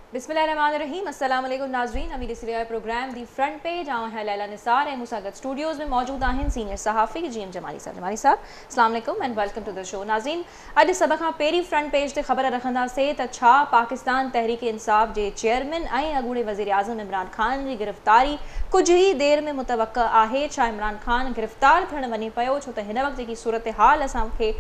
बिस्मिल्लाहिर्रहमानिर्रहीम। अस्सलाम वालेकुम नाज़रीन। अमीर सिरिया प्रोग्राम दी फ्रंट पेज आऊँ है लैला निसार ऐं मूंसां गॾु स्टूडियोज़ में मौजूद आहिनि सीनियर सहाफ़ी जी एम जमाली साहब। अस्सलाम वालेकुम and welcome to the show. नाज़रीन, अॼु सभ खां पहिरीं फ्रंट पेज ते ख़बर रखंदासीं त छा पाकिस्तान तहरीक इंसाफ़ जे चेयरमैन ऐं अॻूणे वज़ीर आज़म इमरान ख़ान जी गिरफ़्तारी कुझु ई देर में मुतवक़्क़ा आहे। छा इमरान ख़ान गिरफ़्तार थियण वञे पियो? छो त हिन वक़्तु जेकी सूरत हाल असांखे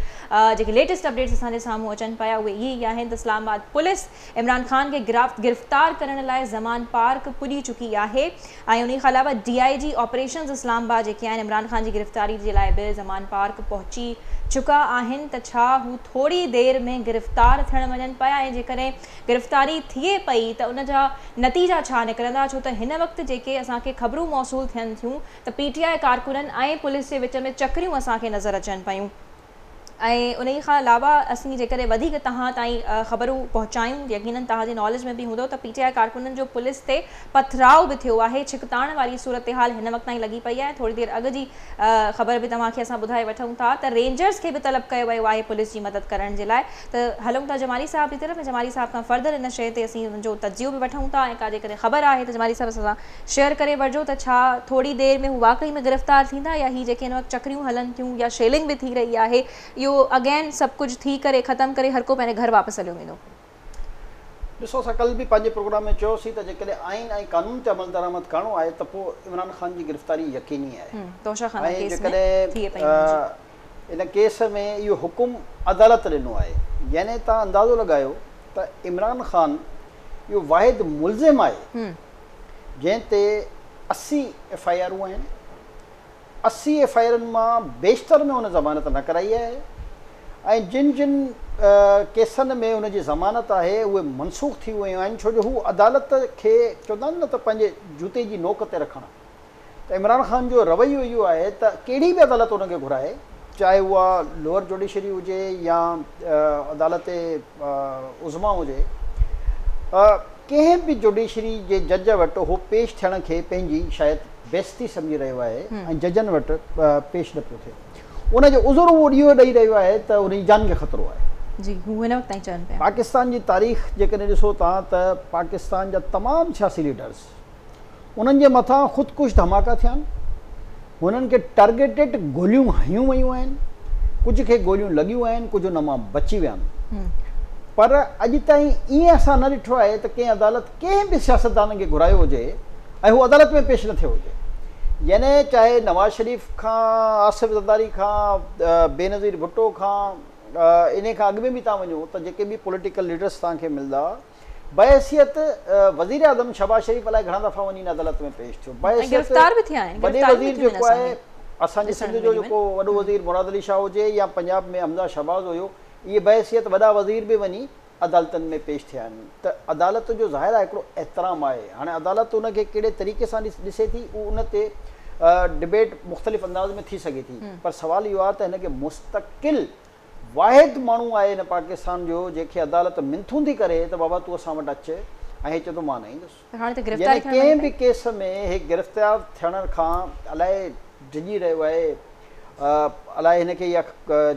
जेके लेटेस्ट अपडेट्स असांजे साम्हूं अचनि पिया उहे इहे ई आहिनि त इस्लामाबाद पुलिस इमरान ख़ान खे गिरफ़्तार करण लाइ ज़मान पार्क पुॼी चुकी आहे ऐं उन खां अलावा DIG ऑपरेशन्स इस्लामाबाद जेके आहिनि इमरान ख़ान जी गिरफ़्तारी जे लाइ बि ज़मान पार्क पहुची चुका आहिनि। त छा हू थोरी देरि में गिरफ़्तार थियण वञनि पिया ऐं जेकॾहिं गिरफ़्तारी थिए पई त उन जा नतीजा छा निकिरंदा? छो त हिन वक़्तु जेके असांखे ख़बरूं मौसूल थियनि थियूं त PTI कारकुननि ऐं पुलिस जे विच में चक्रियूं असांखे नज़र अचनि पियूं ऐं उन खां अलावा असीं जेकॾहिं वधीक तव्हां ताईं ख़बरूं पहुचायूं यकीनन तव्हांजे नॉलेज में बि हूंदो त PTI कारकुननि जो पुलिस ते पथराव बि थियो आहे। छिकताइण वारी सूरत हाल हिन वक़्तु ताईं लॻी पई आहे। थोरी देरि अॻु जी ख़बर बि तव्हांखे असां ॿुधाए वठूं था त रेंजर्स खे बि तलब कयो वियो आहे पुलिस जी मदद करण जे लाइ। त हलूं था जमाली साहब जी तरफ़ ऐं जमाली साहब खां फर्दर इन शइ ते असीं हुनजो तजियो बि वठूं था ऐं का जेकॾहिं ख़बर आहे त जमाली साहब सां शेयर करे वठिजो त छा थोरी देरि में हू वाक़ई में गिरफ़्तार थींदा या ही जेके हिन वक़्तु चक्रियूं हलनि थियूं या शेलिंग बि थी रही आहे इहो अगेन सभु कुछ थी करे ख़त्म करे हर को पंहिंजे घर वापसि हलियो वेंदो। ॾिसो, असां कल्ह बि पंहिंजे प्रोग्राम में चयोसीं त जेकॾहिं आइन ऐं कानून ते अमल दरामद करिणो आहे त पोइ इमरान ख़ान जी गिरफ़्तारी यकीनी आहे। ऐं जेकॾहिं इन केस में इहो हुकुम अदालत ॾिनो आहे, यानी तव्हां अंदाज़ो लॻायो त इमरान ख़ान इहो वाहिद मुल्ज़िम आहे जंहिं ते 80 FIR आहिनि। 80 FIR मां बेशितर में हुन ज़मानत न कराई आहे ऐं जिन जिन केसनि में उनजी ज़मानत आहे उहे मनसूख़ थी वियूं आहिनि, छो जो हू अदालत खे चवंदा आहिनि न त पंहिंजे जूते जी नोक ते रखणु। त इमरान ख़ान जो रवैयो इहो आहे त कहिड़ी बि अदालत उनखे घुराए, चाहे उहा लोअर जुडिशरी हुजे या अदालत उज़मा हुजे, कंहिं बि जुडिशरी जे जज वटि उहो पेश थियण खे पंहिंजी शायदि बेइज़ती सम्झी रहियो आहे ऐं जजनि वटि पेश न पियो थिए। उनजो उज़ुर उहो इहो ॾेई रहियो आहे त उनजी जान खे ख़तरो आहे। जी, हू हिन वक़्तु ताईं चवनि पिया। पाकिस्तान जी तारीख़ जेकॾहिं ॾिसो तव्हां त पाकिस्तान जा तमामु सियासी लीडर्स उन्हनि जे मथां ख़ुदकुश धमाका थिया आहिनि, हुननि खे टारगेटेड गोलियूं हयूं वयूं आहिनि, कुझु खे गोलियूं लॻियूं आहिनि, कुझु हुन मां बची विया आहिनि। पर अॼु ताईं ईअं असां न ॾिठो आहे त कंहिं अदालत कंहिं बि सियासतदान खे घुरायो हुजे ऐं हू अदालत में पेश न थियो हुजे। यानी चाहे नवाज़ शरीफ़ खां, आसिफ़ ज़रदारी खां, बेनज़ीर भुट्टो खां, इन खां अॻु में बि तव्हां वञो त जेके बि पॉलिटिकल लीडर्स तव्हांखे मिलंदा, बहैसियत वज़ीर आज़म शहबाज़ शरीफ़ अलाए घणा दफ़ा वञी अदालत में पेश थियो। वॾे वज़ीर जेको आहे असांजे सिंध जो जेको वॾो वज़ीर मुराद अली शाह हुजे या पंजाब में हमज़ा शहबाज़ हुयो, इहे बहैसियत वॾा वज़ीर बि वञी अदालतनि में पेश थिया आहिनि। त अदालत जो ज़ाहिर आहे हिकिड़ो एतिराम आहे। हाणे अदालत उनखे कहिड़े तरीक़े सां ॾिसे थी, उहो उन ते डिबेट मुख़्तलिफ़ अंदाज़ में थी सघे थी। पर सुवालु इहो आहे त हिनखे मुस्तक़िल वाहिद माण्हू आहे हिन पाकिस्तान जो जंहिंखे अदालत मिंथूं थी करे त बाबा तूं असां वटि अचे ऐं हे चए थो मां न ईंदुसि। यानी कंहिं बि केस में हे गिरफ़्तार थियण खां अलाए डिॼी रहियो आहे, अलाए हिनखे इहा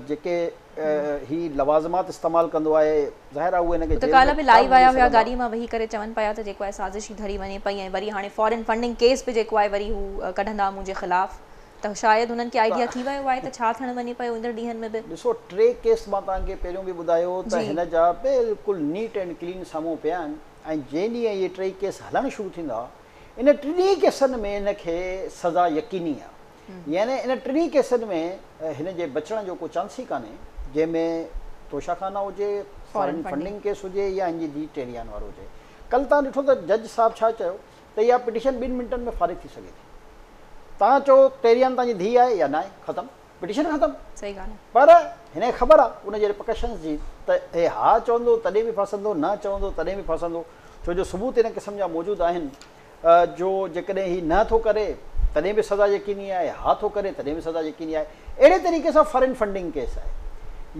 जेके ही लवाज़मात इस्तेमालु कंदो आहे, ज़ाहिर आहे उहे हिनखे काल्ह बि लाइव आया हुआ गाॾी मां वेही करे चवनि पिया त जेको आहे साज़िश धरी वञे पई ऐं वरी हाणे फॉरेन फंडिंग केस बि जेको आहे वरी हू कढंदा मुंहिंजे ख़िलाफ़। त शायदि हुननि खे आइडिया थी वियो आहे त छा थियण वञे पियो ईंदड़ ॾींहंनि में बि। ॾिसो, 3 केस मां तव्हांखे पहिरियों बि ॿुधायो त हिन जा बिल्कुलु नीट एंड क्लीन साम्हूं पिया आहिनि ऐं जंहिं ॾींहुं इहे 3 केस हलणु शुरू थींदा इन 3 केसनि में हिनखे सज़ा यकीनी आहे। यानी इन 3 केसनि में हिन जे बचण जो को चांस ई कान्हे, जंहिंमें तोशाखाना हुजे, फॉरेन फंडिंग केस हुजे या हिन जी टेरियान वारो हुजे। कल्ह तव्हां ॾिठो त जज साहिबु छा चयो त इहा पिटिशन 2 मिंटनि में फारिग थी सघे थी। तव्हां चओ टेरियान तव्हांजी धीउ आहे या न आहे, ख़तमु, पिटिशन ख़तमु। सही ॻाल्हि आहे। पर हिनखे ख़बर आहे उनजे रिपकशन्स जी, त हे हा चवंदो तॾहिं बि फसंदो, न चवंदो तॾहिं बि फसंदो, छो जो सबूत इन क़िस्म जा मौजूदु आहिनि जो जेकॾहिं हीउ न थो करे तॾहिं बि सज़ा यकीनी आहे, हा थो करे तॾहिं बि सज़ा यकीनी आहे। अहिड़े तरीक़े सां फॉरेन फंडिंग केस आहे,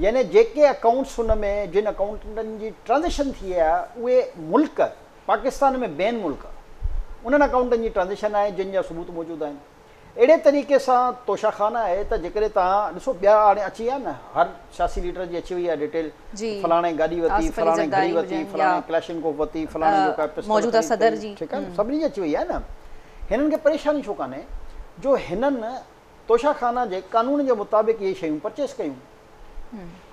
यानी जेके अकाउंट्स हुन में जिन अकाउंटनि जी ट्रांज़ेक्शन थी आहे उहे मुल्क पाकिस्तान में ॿियनि मुल्क उन्हनि अकाउंटनि जी ट्रांज़ेक्शन आहे जिन जा सबूत मौजूदु आहिनि। अहिड़े तरीक़े सां तोशाखाना आहे त जेकॾहिं तव्हां ॾिसो ॿिया हाणे अची विया न, हर सियासी लीडर जी अची वई आहे डिटेल, फलाणे गाॾी वरिती, फलाणे घड़ी वरिती, फलाणे क्लैशिनकोफ वरिती, फलाणे जो का मौजूदा सदर जी, ठीकु आहे, सभिनी जी अची वई आहे न। हिननि खे परेशानी छो कान्हे जो हिननि तोशाखाना जे कानून जे मुताबिक़ इहे शयूं परचेस कयूं।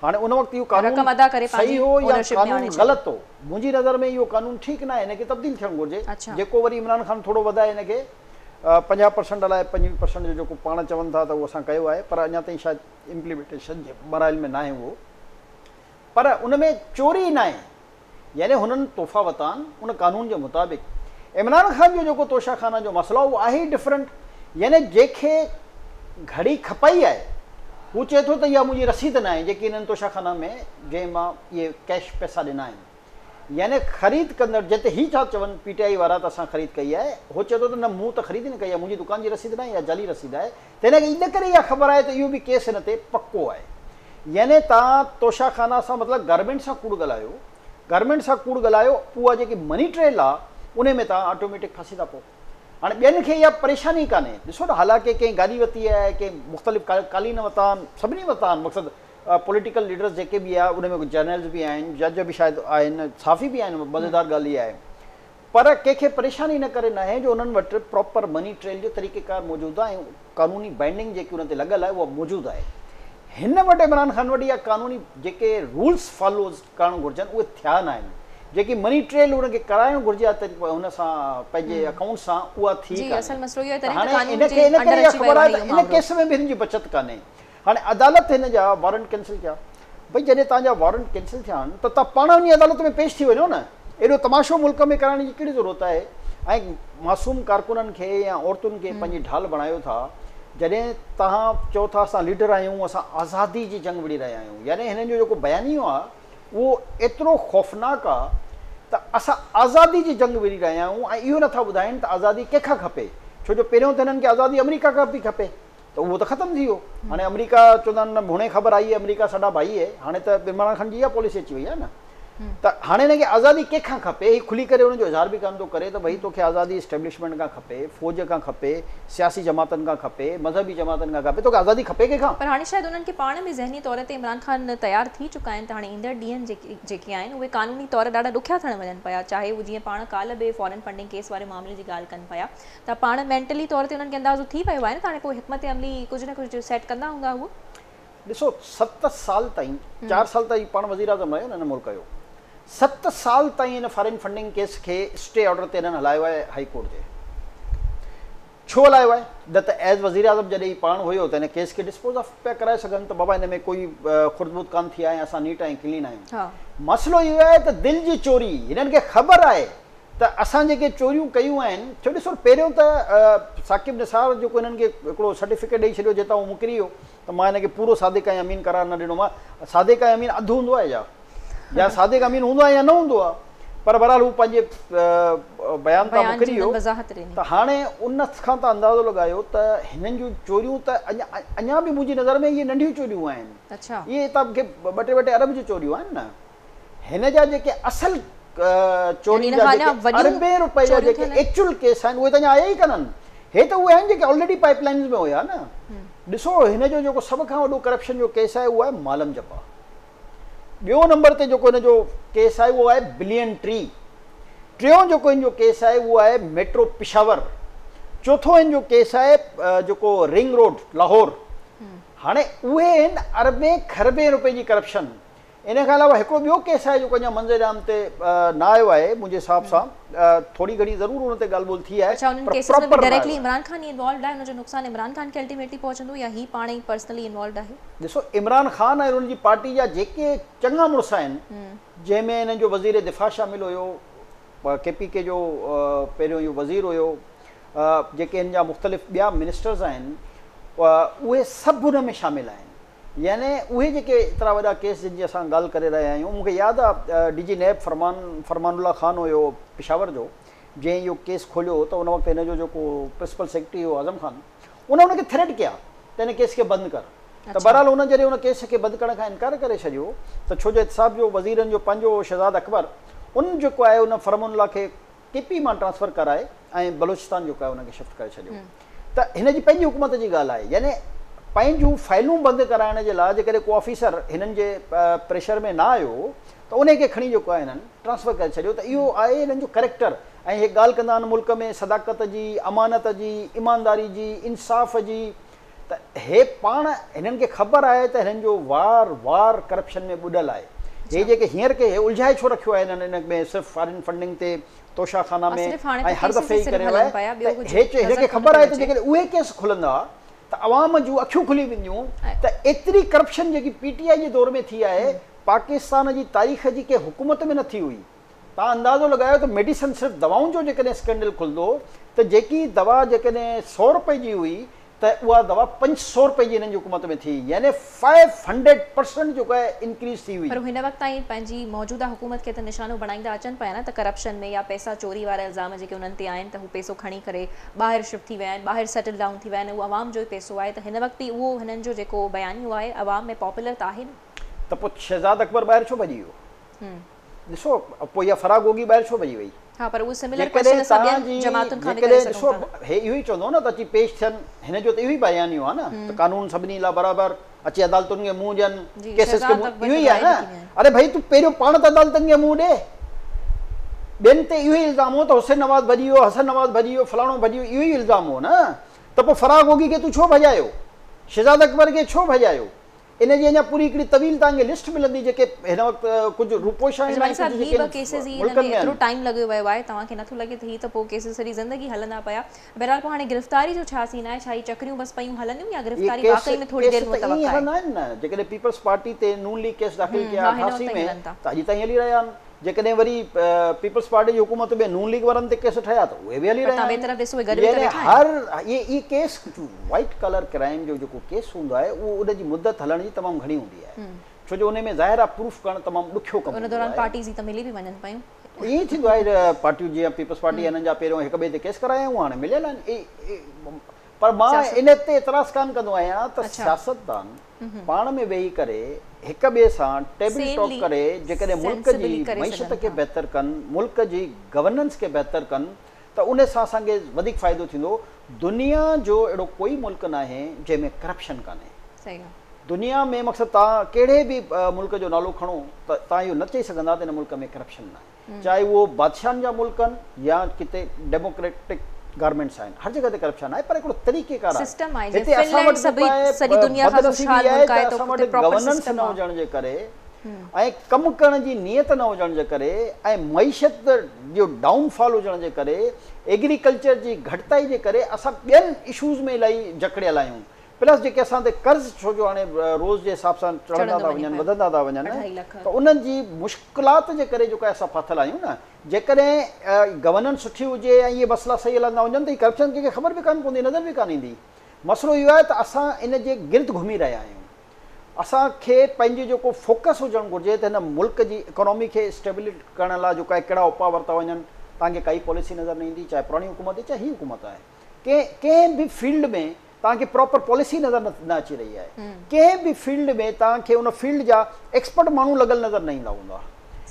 हाणे उन वक़्तु इहो कानून सही हो या कानून ग़लति हो, मुंहिंजी नज़र में इहो कानून ठीकु न आहे, हिनखे तब्दील थियणु घुरिजे। जेको वरी इमरान ख़ान थोरो वधाए हिनखे 50% अलाए 25% जो जेको पाण चवनि था त उहो असां कयो आहे, पर अञा ताईं शायदि इम्प्लीमेंटेशन जे मराइल में न आहे उहो। पर उन में चोरी न आहे, यानी हुननि तोहफ़ा वरिता आहिनि उन कानून जे मुताबिक़। इमरान ख़ान जो जेको तोशाखाना जो मसइलो उहो आहे ई डिफरेंट, यानी जंहिंखे घड़ी खपाई आहे हू चए थो त इहा मुंहिंजी रसीद न आहे जेकी हिननि तोशाखाना में जंहिं मां इहे कैश पैसा ॾिना आहिनि, यानी ख़रीद कंदड़ जिते ही छा चवनि PTI वारा त असां ख़रीद कई आहे, हो चए थो त न मूं त ख़रीद न कई आहे, मुंहिंजी दुकान जी रसीद न आहे, इहा जाली रसीद आहे। त हिनखे इन करे इहा ख़बर आहे त इहो बि केस हिन ते पको आहे। यानी तव्हां तोशाखाना सां मतिलबु गवर्नमेंट सां कूड़ ॻाल्हायो, गवर्नमेंट सां कूड़ ॻाल्हायो, उहा जेकी मनी ट्रेल आहे उन में तव्हां ऑटोमेटिक फासी था पोइ। हाणे ॿियनि खे इहा परेशानी कान्हे, ॾिसो न, हालांकि कंहिं गाॾी वरिती आहे, कंहिं मुख़्तलिफ़ कालीन वरिता आहिनि, सभिनी वरिता आहिनि, मक़सदु पॉलिटिकल लीडर्स जेके बि आहे उन में जर्नल्स बि आहिनि, जज बि शायदि आहिनि, साफ़ी बि आहिनि, मज़ेदार ॻाल्हि इहा आहे। पर कंहिंखे परेशानी न करे न आहे जो उन्हनि वटि प्रॉपर मनी ट्रेल जो तरीक़ेकार मौजूदु आहे ऐं क़ानूनी बाइंडिंग जेकी उन ते लॻल आहे उहा मौजूदु आहे। हिन वटि इमरान ख़ान वटि इहा क़ानूनी जेके रूल्स फॉलोज़ करणु घुरिजनि उहे थिया न आहिनि, जेकी मनी ट्रेल उनखे कराइणु घुरिजे हुन सां पंहिंजे अकाउंट सां उहा थी कान्हे। हाणे इनखे इन करे इहा ख़बर आहे त इन केस में बि हिन जी बचति कान्हे। हाणे अदालत हिन जा वारंट कैंसिल कया, भई जॾहिं तव्हांजा वारंट कैंसिल थिया आहिनि त तव्हां पाण वञी अदालत में पेश थी वञो न, एॾो तमाशो मुल्क में करण जी कहिड़ी ज़रूरत आहे। ऐं मासूम कारकुननि खे या औरतुनि खे पंहिंजी ढाल बणायो था, जॾहिं तव्हां चओ था असां लीडर आहियूं, असां आज़ादी जी जंग विड़ी रहिया आहियूं, यानी हिननि जो जेको बयानियो आहे उहो एतिरो ख़ौफ़नाक आहे त असां आज़ादी जी जंग विड़ी रहिया आहियूं ऐं इहो नथा ॿुधाइनि त आज़ादी कंहिंखां खपे, छो जो पहिरियों त हिननि खे आज़ादी अमेरिका खां बि खपे, त उहो त ख़तमु थी वियो। हाणे अमेरिका चवंदा आहिनि न हुणे ख़बर आई आहे अमेरिका साडा भाई आहे, हाणे त इमरान ख़ान जी इहा पॉलिसी अची वई आहे न, त हाणे हिनखे आज़ादी कंहिंखां खपे, हीउ खुली करे हुनजो इज़हार बि कान थो करे त भई तोखे आज़ादी इस्टेब्लिशमेंट खां खपे, फ़ौज खां खपे, सियासी जमातनि खां खपे, मज़हबी जमातनि खां खपे, तोखे आज़ादी खपे कंहिंखां। पर हाणे शायदि उन्हनि खे पाण में ज़हनी तौर ते इमरान ख़ान तयारु थी चुका आहिनि त हाणे ईंदड़ ॾींहंनि जेके आहिनि उहे कानूनी तौर ॾाढा ॾुखिया थियण वञनि पिया, चाहे उहे जीअं पाण काल्ह बि फॉरेन फंडिंग केस वारे मामले जी ॻाल्हि कनि पिया, त पाण मेंटली तौर ते उन्हनि खे अंदाज़ो थी पियो आहे न त हाणे पोइ हिकमत अमली कुझु न कुझु सेट कंदा हूंदा। उहो ॾिसो 7 साल ताईं 4 साल ताईं पाण वज़ीर आज़म रहियो न हिन मुल्क जो, 7 साल ताईं हिन फॉरेन फंडिंग केस खे स्टे ऑर्डर ते हिननि हलायो आहे हाई कोर्ट जे। छो हलायो आहे? न त एज़ वज़ीर आज़म जॾहिं पाण हुयो त हिन केस खे डिस्पोज ऑफ पिया कराए सघनि त बाबा हिन में कोई खुर्दबुद कान थी आहे, असां नीट ऐं क्लीन आहियूं। मसइलो इहो आहे त दिलि जी चोरी, हिननि खे ख़बर आहे त असां जेके चोरियूं कयूं आहिनि, छो ॾिसो पहिरियों त साकिब निसार जेको हिननि खे हिकिड़ो सर्टिफिकेट ॾेई छॾियो जितां उहो मुकिरी वियो, त मां हिनखे पूरो सादिक ऐं अमीन करार न ॾिनो। मां सादिक ऐं अमीन अधु हूंदो आहे या सादिक अमीन हूंदो आहे या न हूंदो आहे, पर बहरहाल हू पंहिंजे बयान तां मुकिरी वियो। त हाणे उन खां तव्हां अंदाज़ो लॻायो त हिननि जूं चोरियूं त अञा बि मुंहिंजी नज़र में इहे नंढियूं चोरियूं आहिनि, इहे तव्हांखे ॿ टे अरब जूं चोरियूं आहिनि न। हिन जा जेके असल चोरी जा अरबे रुपए जा जेके एक्चुअल केस आहिनि उहे त अञा आया ई कान्हनि, हे त उहे आहिनि जेके ऑलरेडी पाइपलाइन्स में हुया न। ॾिसो हिन जो जेको सभ खां वॾो करप्शन जो केस आहे उहो आहे मालम जपा, ॿियो नंबर ते जेको हिन जो केस आहे उहो आहे बिलियन ट्री, टियों जेको हिन जो केस आहे उहो आहे मेट्रो पिशावर, चोथों हिन जो केस आहे जेको रिंग रोड लाहौर। हाणे उहे आहिनि अरबे खरबे रुपए जी करप्शन। इन खां अलावा हिकिड़ो ॿियो केस आहे जेको अञा मंज़र आम ते न आयो आहे मुंहिंजे हिसाब सां, थोरी घणी ज़रूरु हुन ते ॻाल्हि ॿोल थी आहे। डायरेक्टली इमरान ख़ान इन्वॉल्वड आहे, हुनजो नुक़सान इमरान ख़ान खे अल्टीमेटली पहुचंदो या ही पाण ई पर्सनली इन्वॉल्वड आहे? ॾिसो इमरान ख़ान ऐं हुनजी पार्टी जा जेके चङा मुड़ुस आहिनि, जंहिंमें हिननि जो वज़ीर दिफ़ा शामिल हुयो, KPK जो पहिरियों इहो वज़ीर हुयो, जेके हिन जा मुख़्तलिफ़ ॿिया मिनिस्टर्स आहिनि उहे सभु हुन में शामिल आहिनि। यानी उहे जेके एतिरा वॾा केस जिन जी असां ॻाल्हि करे रहिया आहियूं, मूंखे यादि आहे DG नैब फरमानुल्ला ख़ान हुयो पिशावर जो, जंहिं इहो केस खोलियो त उन वक़्तु हिन जो जेको प्रिंसिपल सेक्रेटरी हुयो आज़म ख़ान, उनखे थ्रेट कया त हिन केस खे बंदि कर। त बहरहाल हुन जॾहिं हुन केस खे बंदि करण खां इनकार करे छॾियो त छो जो एहतिसाब जो वज़ीरनि जो पंहिंजो शहज़ाद अकबर उन जेको आहे उन फरमानुल्ला खे KP मां ट्रांसफ़र कराए ऐं बलोचिस्तान जेको आहे उनखे शिफ्ट करे छॾियो। त हिन जी पंहिंजी हुकूमत जी ॻाल्हि आहे, यानी पंहिंजूं फाइलूं बंदि कराइण जे लाइ जेकॾहिं को ऑफिसर हिननि जे प्रेशर में न आयो त उन खे खणी जेको आहे हिननि ट्रांसफर करे छॾियो। त इहो आहे हिननि जो करेक्टर। ऐं हे ॻाल्हि कंदा आहिनि मुल्क में सदाकत जी, अमानत जी, ईमानदारी जी, इंसाफ़ जी। त हे पाण हिननि खे ख़बर आहे त हिननि जो वार वार करप्शन में ॿुॾल आहे। हे जेके हींअर के उलझाए छो रखियो आहे हिननि हिन में सिर्फ़ु फॉरेन फंडिंग ते, तोशाखाना में ऐं हर दफ़े ई करे हिनखे ख़बर आहे त जेकॾहिं उहे केस खुलंदा त अवाम जूं अखियूं खुली वेंदियूं। त एतिरी करप्शन जेकी PTI जे दौर में थी आहे पाकिस्तान जी तारीख़ जी के हुकूमत में न थी हुई। तव्हां अंदाज़ो लॻायो त मेडिसन सिर्फ़ु दवाउनि जो जेकॾहिं स्कैंडल खुलंदो त जेकी दवा जेकॾहिं 100 रुपए जी हुई त उहा दवा 500 रुपए जी हिननि जी हुकूमत में थी, यानी 500% जेको आहे इंक्रीज़ थी हुई। पर हिन वक़्तु ताईं पंहिंजी मौजूदा हुकूमत खे त निशानो बणाईंदा अचनि पिया न, त करप्शन में या पैसा चोरी वारा इल्ज़ाम जेके उन्हनि ते आहिनि त हू पैसो खणी करे ॿाहिरि शिफ्ट थी विया आहिनि, ॿाहिरि सेटल डाउन थी विया आहिनि, उहो आवाम जो ई पैसो आहे। त हिन वक़्तु बि उहो हिननि जो जेको बयानियो आहे आवाम में पॉपुलर त आहे न। त पोइ शहज़ाद अकबर ॿाहिरि छो भॼी वियो? ॾिसो पोइ इहा फराग गोगी ॿाहिरि छो भॼी वई? हाँ, पर उहो सिमिलर क्वेश्चन असां ॿियनि जमातुनि खां बि करे सघूं था। हे इहो ई चवंदो न त अची पेश थियनि, हिन जो त इहो ई बयानियो आहे न त कानून सभिनी लाइ बराबरि, अची अदालतुनि खे मुंहुं ॾियनि, केसिस खे इहो ई आहे न। अरे भई तूं पहिरियों पाण त अदालतुनि खे मुंहुं ॾे। ॿियनि ते इहो ई इल्ज़ाम हो त हुसैन नवाज़ भॼी वियो, हसन नवाज़ भॼी वियो, फलाणो भॼी वियो, इहो ई इल्ज़ाम हो न। त पोइ फराग गोगी खे तूं छो भॼायो? शहज़ाद अकबर खे छो भॼायो? इन जी अञा पूरी हिकिड़ी तवील तव्हांखे लिस्ट मिलंदी जेके हिन वक़्तु कुझु रूपोश आहिनि। एतिरो टाइम लॻो वियो आहे, तव्हांखे नथो लॻे त हीअ त पोइ केसिस सॼी ज़िंदगी हलंदा पिया। बहरहाल पोइ हाणे गिरफ़्तारी जो छा सीन आहे? छा ही चक्रियूं बसि पयूं हलंदियूं या गिरफ़्तारी वाकई में थोरी देरि मुतवक़्क़ा आहे? हलंदा आहिनि न। जेकॾहिं पीपल्स पार्टी ते नून लीग केस दाख़िल कया 88 में त अॼु ताईं हली रहिया आहिनि। जेकॾहिं वरी पीपल्स पार्टी जी हुकूमत में नून लीग वारनि ते केस ठहिया त उहे बि हली रहिया आहिनि। हर ये केस वाइट कलर क्राइम जो जेको केस हूंदो आहे उहो उनजी मुद्दत हलण जी तमामु घणी हूंदी आहे, छो जो उन में ज़ाहिर आहे प्रूफ करणु तमामु ॾुखियो कमु। उन दौरान पार्टीज़ त मिली बि वञनि पियूं। ईअं थींदो आहे, पार्टियूं जीअं पीपल्स पार्टी हिननि जा पहिरियों हिक ॿिए ते केस कराया हाणे मिलियल आहिनि। पर मां इन ते एतिराज़ कान कंदो आहियां त सियासतदान पाण में वेही करे हिक ॿिए सां टेबल टॉक करे जेकॾहिं मुल्क जी मईशत खे बहितर कनि, मुल्क जी गवर्नेंस खे बहितर कनि त उन सां असांखे वधीक फ़ाइदो थींदो। दुनिया जो अहिड़ो कोई मुल्क न आहे जंहिंमें करप्शन कान्हे। दुनिया में मक़सदु तव्हां कहिड़े बि मुल्क जो नालो खणो त तव्हां इहो न चई सघंदा त हिन मुल्क में करप्शन न आहे, चाहे उहो बादशाहनि जा मुल्क आहिनि या किथे डेमोक्रेटिक गवर्नमेंट्स आहिनि, हर जगह ते करप्शन आहे। पर हिकिड़ो तरीक़ेकार आहे, हिते असां वटि गवर्नेंस न हुजण जे करे ऐं कमु करण जी नियत न हुजण जे करे ऐं मईशत जो डाउनफॉल हुजण जे करे, एग्रीकल्चर जी घटिताई जे करे असां ॿियनि इशूज़ में इलाही जकड़ियल आहियूं। प्लस जेके असां ते कर्ज़, छो जो हाणे रोज़ जे हिसाब सां चढ़ंदा था वञनि, वधंदा था वञनि, त उन्हनि जी मुश्किलात जे करे जेको आहे असां फाथल आहियूं न। जेकॾहिं गवर्नेंस सुठी हुजे ऐं इहे मसइला सही हलंदा वञनि त करप्शन कंहिंखे ख़बर बि कान पवंदी, नज़र बि कान ईंदी। मसइलो इहो आहे त असां इन जे गिर्द घुमी रहिया आहियूं। असांखे पंहिंजो जेको फोकस हुजणु घुरिजे त हिन मुल्क जी इकोनॉमी खे स्टेबिलिट करण लाइ जेको आहे कहिड़ा उपाउ वरिता वञनि, तव्हांखे काई पॉलिसी नज़र न ईंदी, चाहे पुराणी हुकूमत आहे चाहे हीअ हुकूमत आहे। कंहिं बि फील्ड में तव्हांखे प्रॉपर पॉलिसी नज़र न अची रही आहे। कंहिं बि फील्ड में तव्हांखे उन फील्ड जा एक्सपर्ट माण्हू लॻल नज़र न ईंदा हूंदा।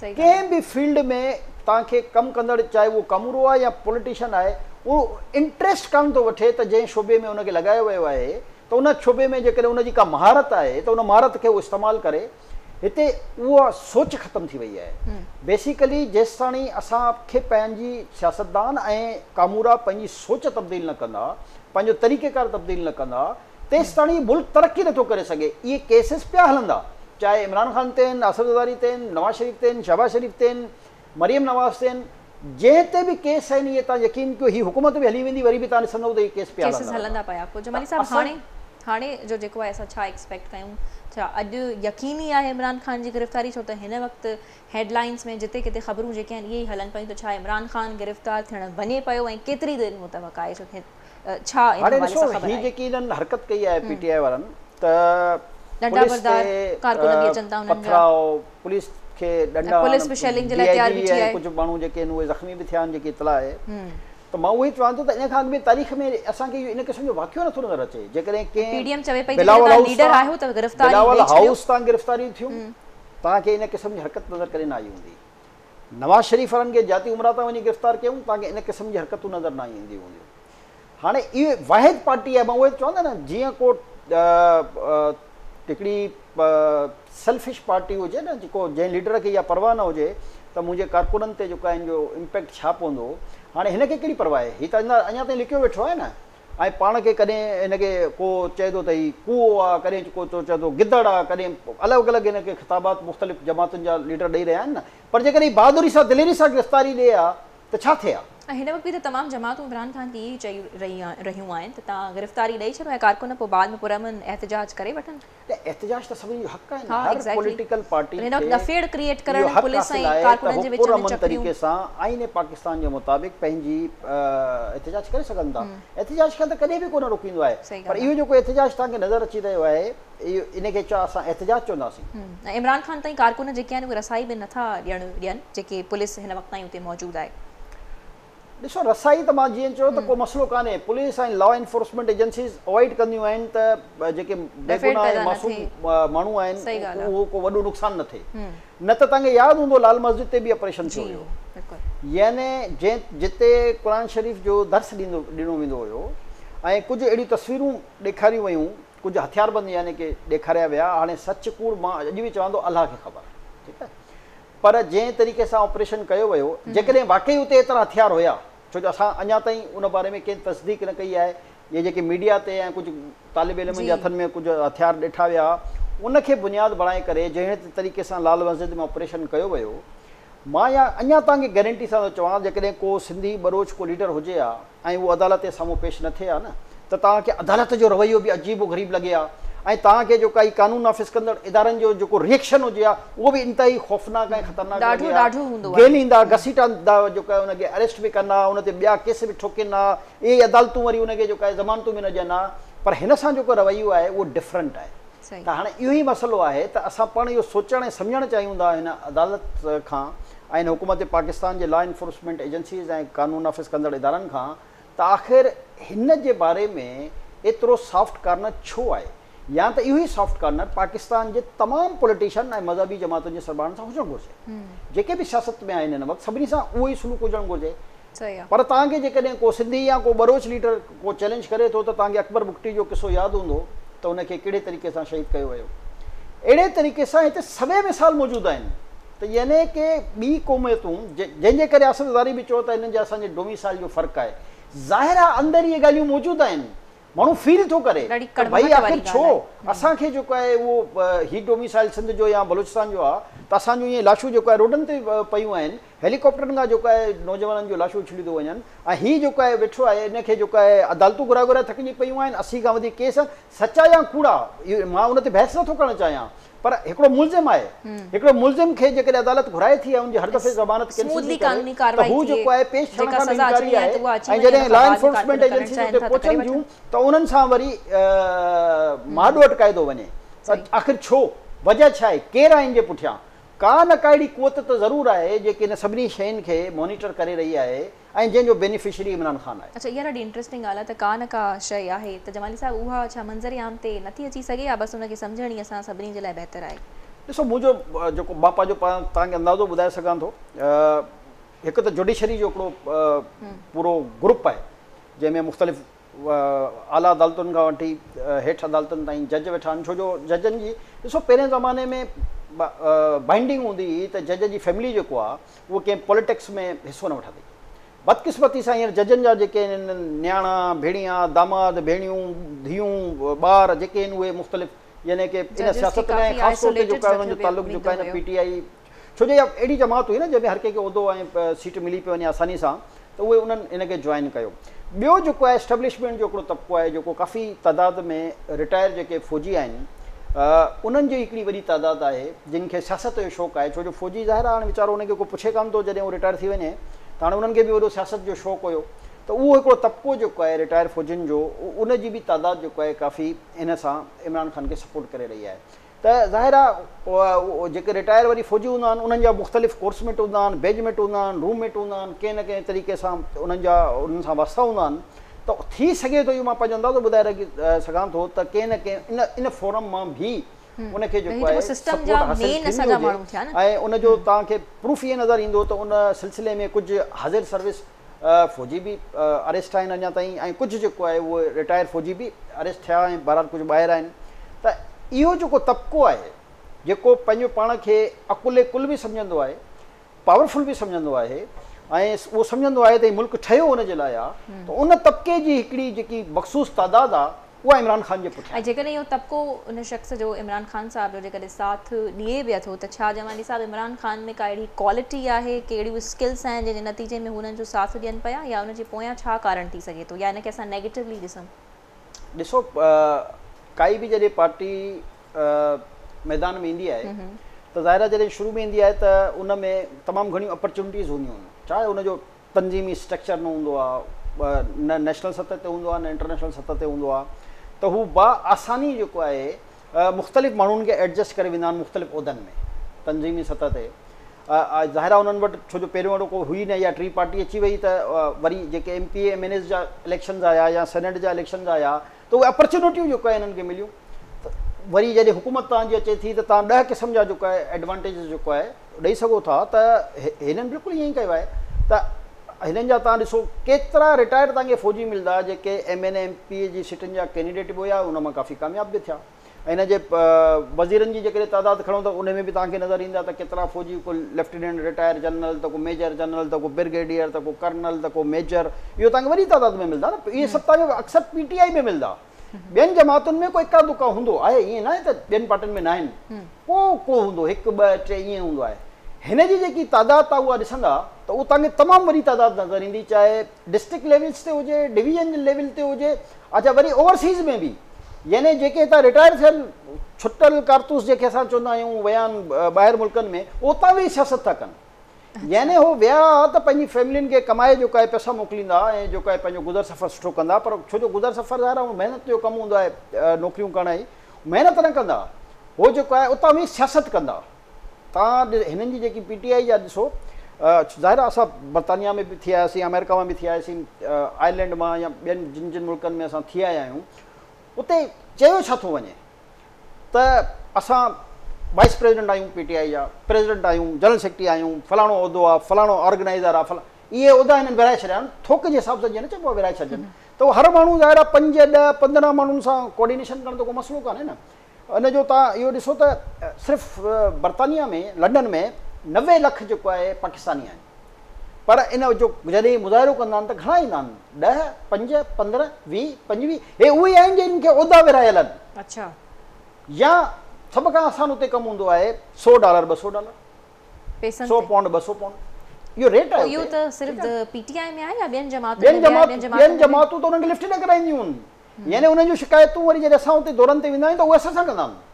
कंहिं बि फील्ड में तव्हांखे कमु कंदड़, चाहे उहो कमरो आहे या पॉलिटिशियन आहे, उहो इंट्रस्ट कान थो वठे त जंहिं शोबे में उनखे लॻायो वियो आहे त उन शोबे में जेकॾहिं उनजी का महारत आहे त उन महारत खे उहो इस्तेमालु करे। हिते उहा सोच ख़तमु थी वई आहे। बेसिकली जेसि ताणी असांखे पंहिंजी सियासतदान ऐं कामूरा पंहिंजी सोच तब्दील न कंदा, पंहिंजो तरीक़ेकार तब्दील न कंदा, तेसि ताणी मुल्क तरक़ी नथो करे सघे। इहे केसिस पिया हलंदा, चाहे इमरान ख़ान ते आहिनि, असद ज़रदारी ते आहिनि, नवाज़ शरीफ़ ते आहिनि, शहबाज़ शरीफ़ ते आहिनि, मरियम नवाज़ ते आहिनि, जंहिं ते बि केस आहिनि इहे तव्हां यकीन कयो ही हुकूमत बि हली वेंदी, वरी बि तव्हां ॾिसंदव त इहे केस पिया हलंदा पिया। पोइ जमाली साहब हाणे जो जेको आहे असां छा एक्सपेक्ट कयूं? छा अॼु यकीनी आहे इमरान ख़ान जी गिरफ़्तारी? छो त हिन वक़्तु हेडलाइंस में जिते किथे ख़बरूं जेके आहिनि इहे ई हलनि पियूं त छा इमरान ख़ान गिरफ़्तार थियणु वञे पियो ऐं केतिरी देरि मुतवक़्क़ा आहे? छा हीअ जेकी हिननि हरकत कई आहे PTI वारनि त पथराव, पुलिस खे डंडा, कुझु माण्हू जेके आहिनि उहे ज़ख़्मी बि थिया आहिनि, जेकी इतला आहे। त मां उहो ई चवां थो त इन खां अॻु में तारीख़ में असांखे इन क़िस्म जो वाक़ियो नथो नज़र अचे। जेकॾहिं कंहिं बिलावल हाउस तां गिरफ़्तारियूं थियूं, तव्हांखे इन क़िस्म जी हरकत नज़र करे न आई हूंदी। नवाज़ शरीफ़ वारनि खे जाती उमरा तां वञी गिरफ़्तार कयूं, तव्हांखे इन क़िस्म जी हरकतूं नज़र न ईंदियूं हूंदियूं। हाणे इहे वाहिद पार्टी आहे, मां उहे चवंदा न जीअं को हिकिड़ी सेल्फिश पार्टी हुजे न, जेको जंहिं लीडर खे इहा परवाह न हुजे त मुंहिंजे कारकुननि ते जेको आहे हिन जो इम्पैक्ट छा पवंदो। हाणे हिनखे कहिड़ी परवाह आहे, हीअ त अञा ताईं लिखियो वेठो आहे न, ऐं पाण खे कॾहिं हिनखे को चए थो त हीउ कूओ आहे, कॾहिं को चए थो गिदड़ आहे, कॾहिं अलॻि अलॻि हिनखे ख़िताबात मुख़्तलिफ़ जमातुनि जा लीडर ॾेई रहिया आहिनि न, पर जेकॾहिं बहादुरी सां दिलेरी सां गिरफ़्तारी ॾे आहे त छा थिए हा। हिन वक़्तु बि त तमामु जमातूं इमरान ख़ान की इहे चई रहियूं आहिनि त तव्हां गिरफ़्तारी ॾेई छॾो ऐं कारकुन पोइ बाद में पुरअमन एहतजाज करे वठनि। त एहतजाज त सभिनी जो हक़ आहे न, हर पॉलिटिकल पार्टी खे दफ़ेड़ क्रिएट करण पुलिस ऐं कारकुननि जे विच में पुरअमन तरीक़े सां आईन पाकिस्तान जे मुताबिक़ पंहिंजी एहतजाज करे सघनि था। एहतजाज खे त कॾहिं बि कोन रोकींदो आहे, पर इहो जेको एहतजाज तव्हांखे नज़र अची रहियो आहे इहो इनखे छा असां एहतजाज चवंदासीं। इमरान ख़ान ताईं कारकुन जेके आहिनि उहे रसाई बि नथा ॾियनि जेके पुलिस हिन वक़्त ताईं हुते मौजूदु आहे। ॾिसो रसाई त मां जीअं चयो त को मसइलो कान्हे, पुलिस ऐं लॉ एनफोर्समेंट एजेंसीज़ अवॉइड कंदियूं आहिनि त जेके बेगुनाह ऐं मासूम माण्हू आहिनि उहो को वॾो नुक़सानु न थिए। न त तव्हांखे यादि हूंदो लाल मस्जिद ते बि ऑपरेशन थियो हुयो, यानी जिते क़ुर शरीफ़ जो दर्स ॾिनो वेंदो हुयो ऐं कुझु अहिड़ियूं तस्वीरूं ॾेखारियूं वयूं, कुझु हथियारबंद यानी की ॾेखारिया विया। हाणे सच कूड़ मां अॼु बि चवां थो अलाह खे ख़बर, ठीकु आहे, पर जंहिं तरीक़े सां ऑपरेशन कयो वियो, जेकॾहिं वाक़ई उते एतिरा हथियार हुया, छो जो असां अञा ताईं उन बारे में कंहिं तस्दीक न कई आहे, इहे जेके मीडिया ते ऐं कुझु तालिब इल्मनि जे हथनि में कुझु हथियार ॾिठा विया उनखे बुनियादु बणाए करे जंहिं तरीक़े सां लाल मस्जिद में ऑपरेशन कयो वियो, मां या अञा तव्हांखे गारंटी सां थो चवां जेकॾहिं को सिंधी बरोच को लीडर हुजे हा ऐं उहो अदालत जे साम्हूं पेश न थिए हा न, त तव्हांखे अदालत जो रवैयो बि अजीब ग़रीब लॻे हा ऐं तव्हांखे जेका ई कानून नाफ़िज़ कंदड़ इदारनि जो जेको रिएक्शन हुजे हा उहो बि इंतहाई ख़ौफ़नाक ऐं ख़तरनाक गेलींदा, घसीटंदा, जेको आहे उनखे अरेस्ट बि कंदा, उन ते ॿिया केस बि ठोकींदा, इहे अदालतूं वरी उनखे जेको आहे ज़मानतूं बि न ॾियनि हा। पर हिन सां जेको रवैयो आहे उहो डिफरेंट आहे। त हाणे इहो ई मसइलो आहे त असां पाण इहो सोचणु ऐं सम्झणु चाहियूं था हिन अदालत खां ऐं हिन हुकूमत पाकिस्तान जे लॉ एनफोर्समेंट एजेंसीज़ ऐं कानून नाफ़िज़ कंदड़ इदारनि खां त आख़िर हिन जे बारे में एतिरो सॉफ्ट कार्नर छो आहे, या त इहो ई सॉफ्ट कार्नर पाकिस्तान जे तमामु पॉलिटिशियन ऐं मज़हबी जमातुनि जे सरबराहनि सां हुजणु घुरिजे। जेके बि सियासत में आहिनि हिन वक़्तु सभिनी सां उहो ई सलूक हुजणु घुरिजे। पर तव्हांखे जेकॾहिं को सिंधी या को बरोच लीडर को चैलेंज करे थो त तव्हांखे अकबर बुगटी जो किसो यादि हूंदो त उनखे कहिड़े तरीक़े सां शहीद कयो वियो। अहिड़े तरीक़े सां हिते सभई मिसाल मौजूदु आहिनि त यानी की ॿी क़ौमियतूं जंहिंजे करे असरदारी बि चओ त हिननि जा असांजे डोमिसाइल जो फ़र्क़ु आहे, ज़ाहिर आहे अंदरि इहे ॻाल्हियूं मौजूदु आहिनि, माण्हू फील थो करे भई आख़िर छो असांखे जेको आहे उहो ही डोमिसाइल सिंध जो या बलूचिस्तान जो आहे त असांजो ईअं लाशूं जेको आहे रोडनि ते पयूं आहिनि, हेलीकॉप्टरनि खां जेको आहे नौजवाननि जूं लाशूं उछलियूं थो वञनि ऐं हीअ जेको आहे वेठो आहे इनखे जेको आहे अदालतूं घुराए घुराए थकिजी पयूं आहिनि, 80 खां वधीक केस सचा या कूड़ा इहो मां उन ते बहस नथो करणु चाहियां, पर हिकिड़ो मुलज़िम आहे, हिकिड़ो मुलज़िम खे जेकॾहिं अदालत घुराए थी आहे उनजी हर दफ़े ज़मानत कैंसिल थी करे त हू जेको आहे पेश थियण खां इनकारी आहे ऐं जॾहिं लॉ एनफोर्समेंट एजेंसी उते पहुचनि थियूं त उन्हनि सां वरी माॾो अटकाए थो वञे। आख़िर छो, वजह छा आहे, केरु आहे इन जे पुठियां? का न का अहिड़ी कुवत त ज़रूरु आहे जेके इन सभिनी शयुनि खे मॉनिटर करे रही आहे ऐं जंहिंजो बेनिफिशरी इमरान ख़ान आहे। अच्छा, इहा ॾाढी इंट्रेस्टिंग ॻाल्हि आहे त का न का शइ आहे त जमाली साहिबु उहा छा मंज़र आम ते नथी अची सघे या बसि उनखे सम्झण ई असां सभिनी जे लाइ बहितर आहे? ॾिसो, मुंहिंजो जेको मां पंहिंजो तव्हांखे अंदाज़ो ॿुधाए सघां थो, हिकु त जुडिशरी जो हिकिड़ो पूरो ग्रुप आहे जंहिंमें मुख़्तलिफ़ आला अदालतुनि खां वठी हेठि अदालतुनि ताईं जज वेठा आहिनि। छो जो जजनि जी ॾिसो पहिरें ज़माने में बाइंडिंग हूंदी हुई त जज जी फैमिली जेको आहे उहो कंहिं पॉलिटिक्स में हिसो न वठंदी। बदकिस्मती सां हींअर जजनि जा जेके आहिनि न्याणा भेणिया दामाद भेणियूं धीअूं ॿार जेके आहिनि उहे मुख़्तलिफ़ यानी की इन सियासत में ख़ासि तौर ते जेको आहे उन्हनि जो तालुक़ु जेको आहे न PTI, छो जो इहा अहिड़ी जमात हुई न जंहिंमें हर कंहिंखे उहिदो ऐं सीट मिली पियो वञे आसानी सां, त उहे उन्हनि इनखे जॉइन कयो। ॿियो जेको आहे एस्टेब्लिशमेंट जो हिकिड़ो तबिको आहे जेको काफ़ी तइदाद में रिटायर जेके फ़ौजी आहिनि उन्हनि जी हिकिड़ी वॾी तइदाद आहे जिन खे सियासत जो शौक़ु आहे। छो जो फ़ौजी ज़ाहिर आहे हाणे वीचारो उनखे को पुछे कान थो जॾहिं उहो रिटायर थी वञे, त हाणे उन्हनि खे बि वॾो सियासत जो शौक़ु हुयो, त उहो हिकिड़ो तबिको जेको आहे रिटायर फ़ौजियुनि जो उनजी बि तइदाद जेको आहे काफ़ी इन सां इमरान ख़ान खे सपोर्ट करे रही आहे। त ज़ाहिर आहे जेके रिटायर वरी फ़ौजी हूंदा आहिनि उन्हनि जा मुख़्तलिफ़ कोर्समेट हूंदा आहिनि, बेजमेट हूंदा आहिनि, रूममेट हूंदा आहिनि, कंहिं न कंहिं तरीक़े सां उन्हनि सां वास्ता हूंदा आहिनि। त थी सघे थो इहो मां पंहिंजो अंदाज़ो ॿुधाए सघां थो त कंहिं न कंहिं इन फोरम मां बि उनखे जेको आहे ऐं उनजो तव्हांखे प्रूफ इहे नज़र ईंदो त उन सिलसिले में कुझु हाज़िर सर्विस फ़ौजी बि अरेस्ट आहिनि अञा ताईं, ऐं कुझु जेको आहे उहो रिटायर फ़ौजी बि अरेस्ट थिया ऐं बहरहाल कुझु ॿाहिरि आहिनि। त इहो जेको तबिको आहे जेको पंहिंजो पाण खे अकुले कुल बि सम्झंदो आहे, पावरफुल बि सम्झंदो आहे, ऐं उहो सम्झंदो आहे त मुल्क ठहियो हुनजे लाइ आहे, त उन तबिके जी हिकिड़ी जेकी मख़सूस तादाद आहे उहा इमरान ख़ान जे पुठियां। ऐं जेकॾहिं इहो तबिको उन शख़्स जो इमरान ख़ान साहब जो जेकॾहिं साथ ॾिए बि थो, त छा जमाली साहब इमरान ख़ान में का अहिड़ी क्वालिटी आहे, कहिड़ियूं स्किल्स आहिनि जंहिंजे नतीजे में हुननि जो साथ ॾियनि पिया, या उनजे पोयां छा कारण थी सघे थो, या इनखे असां नेगेटिवली ॾिसूं? ॾिसो, काई बि जॾहिं पार्टी मैदान में ईंदी आहे त ज़ाहिर आहे जॾहिं शुरू में ईंदी आहे त उन में तमामु घणियूं अपॉर्चुनिटीज़ हूंदियूं आहिनि, चाहे उनजो तंज़ीमी स्ट्रक्चर न हूंदो आहे, न नेशनल सतह ते हूंदो आहे न इंटरनेशनल सतह ते हूंदो आहे, त हू आसानी जेको आहे मुख़्तलिफ़ माण्हुनि खे एडजस्ट करे वेंदा आहिनि मुख़्तलिफ़ उहिदनि में तंज़ीमी सतह ते। ज़ाहिर आहे उन्हनि वटि छो जो पहिरियों वारो को हुई न, या टी पार्टी अची वई त वरी जेके MPA MNAs जा इलेक्शन्स आया या सेनेट जा इलेक्शन्स आया त उहे अपॉर्चुनिटियूं जेको आहे हिननि खे मिलियूं। त वरी जॾहिं हुकूमत तव्हांजी अचे थी त तव्हां 10 क़िस्म जा जेको आहे एडवांटेज जेको आहे ॾेई सघो था, त हिननि बिल्कुलु ईअं ई कयो आहे। त हिननि जा तव्हां ॾिसो केतिरा रिटायर्ड तव्हांखे फ़ौजी मिलंदा जेके MNA MPA जी सीटुनि जा कैंडिडेट बि हुया, उन मां काफ़ी कामयाब बि थिया। ऐं हिन जे वज़ीरनि जी जेकॾहिं तादाद खणो त उन में बि तव्हांखे नज़र ईंदा त केतिरा फ़ौजी, को लेफ्टिनेंट रिटायर जनरल, त को मेजर जनरल, त को ब्रिगेडियर, त को कर्नल, त को मेजर, इहो तव्हांखे वॾी तादाद में मिलंदा न। इहे सभु तव्हांखे अक्सर PTI में मिलंदा। ॿियनि जमातुनि में को इका दुका हूंदो आहे, ईअं न आहे त ॿियनि पार्टियुनि में न आहिनि, को हूंदो, 1 2 3 ईअं हूंदो आहे। हिन जी जेकी तादाद तव्हां उहा ॾिसंदा त उहो तव्हांखे तमामु वॾी तादाद नज़र ईंदी, चाहे डिस्ट्रिक्ट लेवल्स ते हुजे, डिवीजन लेवल ते हुजे, अच्छा वरी ओवरसीज़ में बि, यानी जेके हितां रिटायर थियल छुटल कारतूस जेके असां चवंदा आहियूं विया आहिनि ॿाहिरि मुल्कनि में, उतां बि सियासत था कनि। यानी हो विया त पंहिंजी फैमिलियुनि खे कमाए जेको आहे पैसा मोकिलींदा ऐं जेको आहे पंहिंजो गुज़र सफ़र सुठो कंदा, पर छो जो गुज़र सफ़र ज़ाहिर आहे महिनत जो कमु हूंदो आहे, नौकिरियूं करण जी महिनत न कंदा, हो जेको आहे उतां बि सियासत कंदा। तव्हां हिननि जी जेकी PTI जा ॾिसो, ज़ाहिर आहे असां बर्तानिया में बि थी आयासीं, अमेरिका में बि थी आयासीं, आयरलैंड मां या ॿियनि जिन मुल्कनि में असां थी आया आहियूं, उते चयो छा थो वञे त असां वाइस प्रेसिडेंट आहियूं PTI जा, प्रेसिडेंट आहियूं, जनरल सेक्रेटरी आहियूं, फलाणो उहिदो आहे, फलाणो ऑर्गेनाइज़र आहे, इहे उहिदा हिननि विराए छॾिया आहिनि, थोक जे हिसाब सां जीअं न चइबो आहे विराए छॾनि। त उहो हर माण्हू ज़ाहिर आहे 5 10 15 माण्हुनि सां कोऑर्डिनेशन करण त को मसइलो कान्हे न। इन जो तव्हां इहो ॾिसो त सिर्फ़ु बर्तानिया में, लंडन में 90 लख जेको आहे पाकिस्तानी आहिनि, पर इन जो जॾहिं मुज़ाहिरो कंदा आहिनि त घणा ईंदा आहिनि, 10 5 15 20 25, हे उहे आहिनि जिन खे उहिदा विरायल आहिनि। अच्छा, या सभ खां आसान उते कमु हूंदो आहे $100 $200, पैसनि 100 पाउंड 200 पाउंड, इहो रेट आहे। इहो त सिर्फ़ PTI में आहे या ॿियनि ॿियनि जमातूं त उन्हनि खे लिफ्ट न कराईंदियूं आहिनि। यानी उन्हनि जूं शिकायतूं वरी जॾहिं असां उते दौरनि ते वेंदा आहियूं त उहे असां सां कंदा आहिनि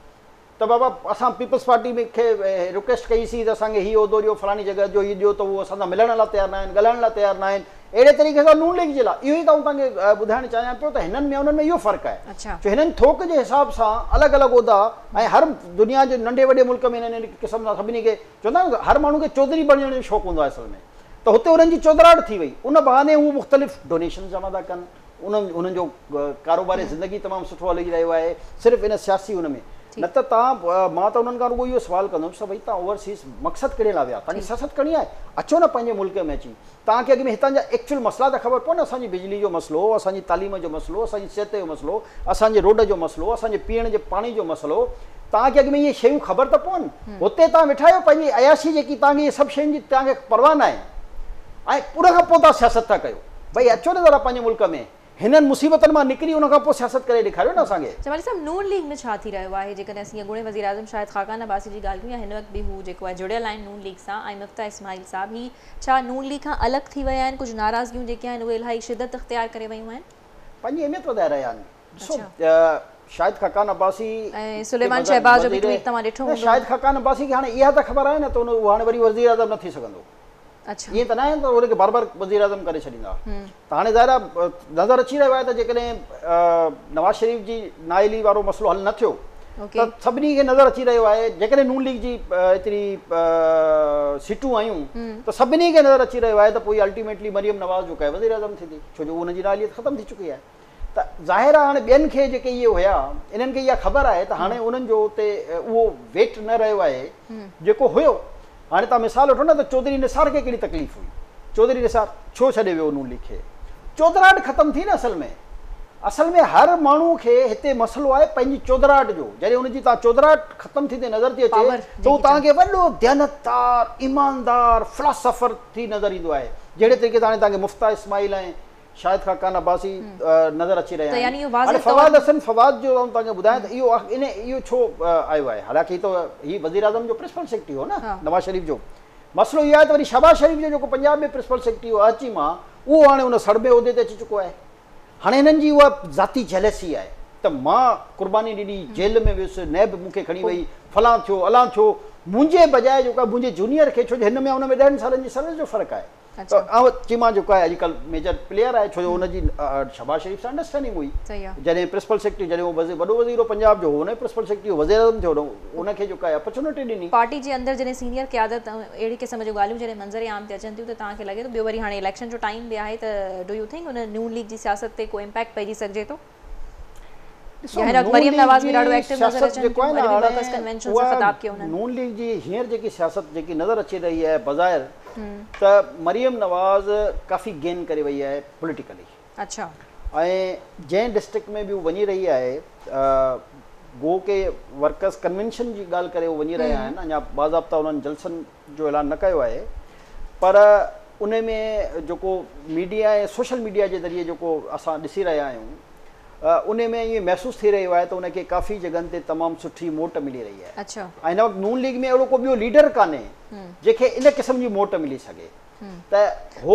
त बाबा असां पीपल्स पार्टी में खे रिक्वेस्ट कईसीं त असांखे हीअ उहिदो ॾियो, फलाणी जॻह जो हीअ ॾियो, त उहो असां सां मिलण लाइ तयारु न आहिनि, ॻाल्हाइण लाइ तयारु न आहिनि। अहिड़े तरीक़े सां नून लीग जे लाइ इहो ई तव्हांखे ॿुधाइणु चाहियां पियो त हिननि में उन्हनि में इहो फ़र्क़ु आहे। छो हिननि थोक जे हिसाब सां अलॻि अलॻि उहिदा, ऐं हर दुनिया जे नंढे वॾे मुल्क में हिननि क़िस्म सां सभिनी खे चवंदा आहियूं हर माण्हू खे चौधरी बणजण जो शौक़ु हूंदो आहे असल में, त हुते उन्हनि जी चौधराहट थी वई, उन बहाने हू मुख़्तलिफ़ डोनेशन जमा था कनि, उन्हनि जो कारोबारी ज़िंदगी तमामु सुठो हली रहियो आहे सिर्फ़ु इन सियासी उन में। न त तव्हां मां त उन्हनि खां रुॻो इहो सवालु कंदुमि त भई तव्हां ओवरसीज़ मक़सदु कहिड़े लाइ विया, तव्हांखे सियासत करणी आहे, अचो न पंहिंजे मुल्क में अची, तव्हांखे अॻु में हितां जा एक्चुअल मसइला त ख़बर पवनि, असांजी बिजली जो मसइलो, असांजी तालीम जो मसइलो, असांजी सिहत जो मसइलो, असांजे रोड जो मसइलो, असांजे पीअण जे पाणी जो मसइलो, तव्हांखे अॻु में इहे शयूं ख़बर त पवनि। हुते तव्हां वेठा आहियो पंहिंजी अयाशी जेकी तव्हांखे इहे सभु शयुनि जी तव्हांखे परवाह न आहे, ऐं उन खां पोइ तव्हां सियासत था कयो। भई अचो न ज़रा पंहिंजे मुल्क में, हिननि मुसीबतनि मां निकिरी उन खां पोइ सियासत करे ॾेखारियो न असांखे। जमाली साहब, नून लीग में छा थी रहियो आहे? जेकॾहिं असीं अॻूणे वज़ीर आज़म शाहिद ख़ाक़ान अब्बासी जी ॻाल्हि कयूं, या हिन वक़्तु बि हू जेको आहे जुड़ियल आहिनि नून लीग सां, ऐं मुफ्ता इस्माइल साहब, ही छा नून लीग खां अलॻि थी विया आहिनि? कुझु नाराज़गियूं जेके आहिनि उहे इलाही शिदत इख़्तियार करे वियूं आहिनि, पंहिंजी अहमियत वधाए रहिया आहिनि। ॾिसो शाहिद ख़ाक़ान अब्बासी ऐं सुलेमान शहबाज जो बि ट्वीट तव्हां ॾिठो हूंदो। शाहिद ख़ाक़ान अब्बासी खे हाणे इहा त ख़बर आहे न त उहो हाणे वरी वज़ीर आज़म न थी सघंदो। अच्छा, ईअं त न आहे त उनखे बार बार वज़ीर आज़म करे छॾींदा। त हाणे ज़ाहिर आहे नज़र अची रहियो आहे त जेकॾहिं नवाज़ शरीफ़ जी नाइली वारो मसइलो हल न थियो त सभिनी खे नज़र अची रहियो आहे, जेकॾहिं नून लीग जी एतिरी सीटूं आयूं त सभिनी खे नज़र अची रहियो आहे त पोइ अल्टीमेटली मरियम नवाज़ जो वज़ीर आज़म थींदी, छो जो उनजी नाइलियत ख़तमु थी चुकी आहे। त ज़ाहिर आहे हाणे ॿियनि खे जेके इहे हुया इन्हनि खे इहा ख़बर आहे त हाणे उन्हनि जो उते उहो वेट न रहियो आहे जेको हुयो। हाणे तव्हां मिसाल वठो न त चौधरी निसार खे कहिड़ी तकलीफ़ हुई, चौधरी निसार छो छॾे वियो नून लीग खे? चौधराहट ख़तम थी न असल में हर माण्हू खे हिते मसइलो आहे पंहिंजी चौधराहट जो। जॾहिं हुनजी तव्हां चौधराहट ख़तम थींदे नज़र थी अचे त उहो तव्हांखे वॾो दयानतदार ईमानदार फिलासफ़र थी नज़र ईंदो आहे। जहिड़े तरीक़े सां हाणे तव्हांखे मुफ्ता इस्माइल ऐं शाहिद खान अब्बासी नज़र अची रहिया आहिनि। हाणे फवाद हसन फवाद जो तव्हांखे ॿुधायां त इहो छो आयो आहे? हालांकि त हीउ वज़ीर आज़म जो प्रिंसिपल सेक्रेटरी हो न नवाज़ शरीफ़ जो। मसइलो इहो आहे त वरी शहबाज शरीफ़ जो जेको पंजाब में प्रिंसिपल सेक्रेटरी हो अची मां उहो हाणे हुन सड़बे उहिदे ते अची चुको आहे। हाणे हिननि जी उहा ज़ाती जेलसी आहे त मां कुर्बानी ॾिनी, जेल में वियुसि, नैब मूंखे खणी वई, फलां थियो अलां थियो, मुंहिंजे बजाए जेको आहे मुंहिंजे जूनियर खे, छो जो हिन में हुन में 10 सालनि जी सर्विस जो फ़र्क़ु आहे। त ऐं चीमा जेको आहे अॼुकल्ह मेजर प्लेयर आहे, छो जो हुनजी शहबाज शरीफ़ सां अंडरस्टैंडिंग हुई। जॾहिं प्रिंसिपल सेक्रेटरी, जॾहिं उहो वॾो वज़ीर हो पंजाब जो, हुन प्रिंसिपल सेक्रेटरी वज़ीर आज़म थियो, उनखे जेको आहे अपॉर्चुनिटी ॾिनी। पार्टी जे अंदरि जॾहिं सीनियर क़यादत अहिड़ी क़िस्म जूं ॻाल्हियूं जॾहिं मंज़र आम ते अचनि थियूं त तव्हांखे लॻे थो ॿियो वरी हाणे इलेक्शन जो टाइम बि आहे त डू यू थिंक हुन नून लीग जी सियासत ते को इम्पैक्ट पइजी सघिजे थो? मरियम नवाज़ बि ॾाढो एक्टिव नज़र अचनि थियूं, वरी बि वर्कर्स कन्वेंशन सां ख़िताब कयो हुननि। नून लीग जी हींअर जेकी सियासत जेकी नज़र अची रही आहे बज़ाहिर त मरियम नवाज़ काफ़ी गेन करे वई आहे पॉलिटिकली। अच्छा। ऐं जंहिं डिस्ट्रिक्ट में बि वञी रही आहे गो के वर्कर्स कन्वेंशन जी ॻाल्हि करे वञी रहिया आहिनि। अञा बाज़ाब्ता उन्हनि जलसनि जो ऐलान न कयो आहे, पर उन में जेको मीडिया ऐं सोशल मीडिया जे ज़रिए जेको असां ॾिसी रहिया आहियूं उन में ईअं महसूसु थी रहियो आहे त उनखे काफ़ी जॻहनि ते तमामु सुठी मोट मिली रही आहे। अच्छा। ऐं हिन वक़्तु नून लीग में अहिड़ो को ॿियो लीडर कान्हे जंहिंखे इन क़िस्म जी मोट मिली सगे। त हो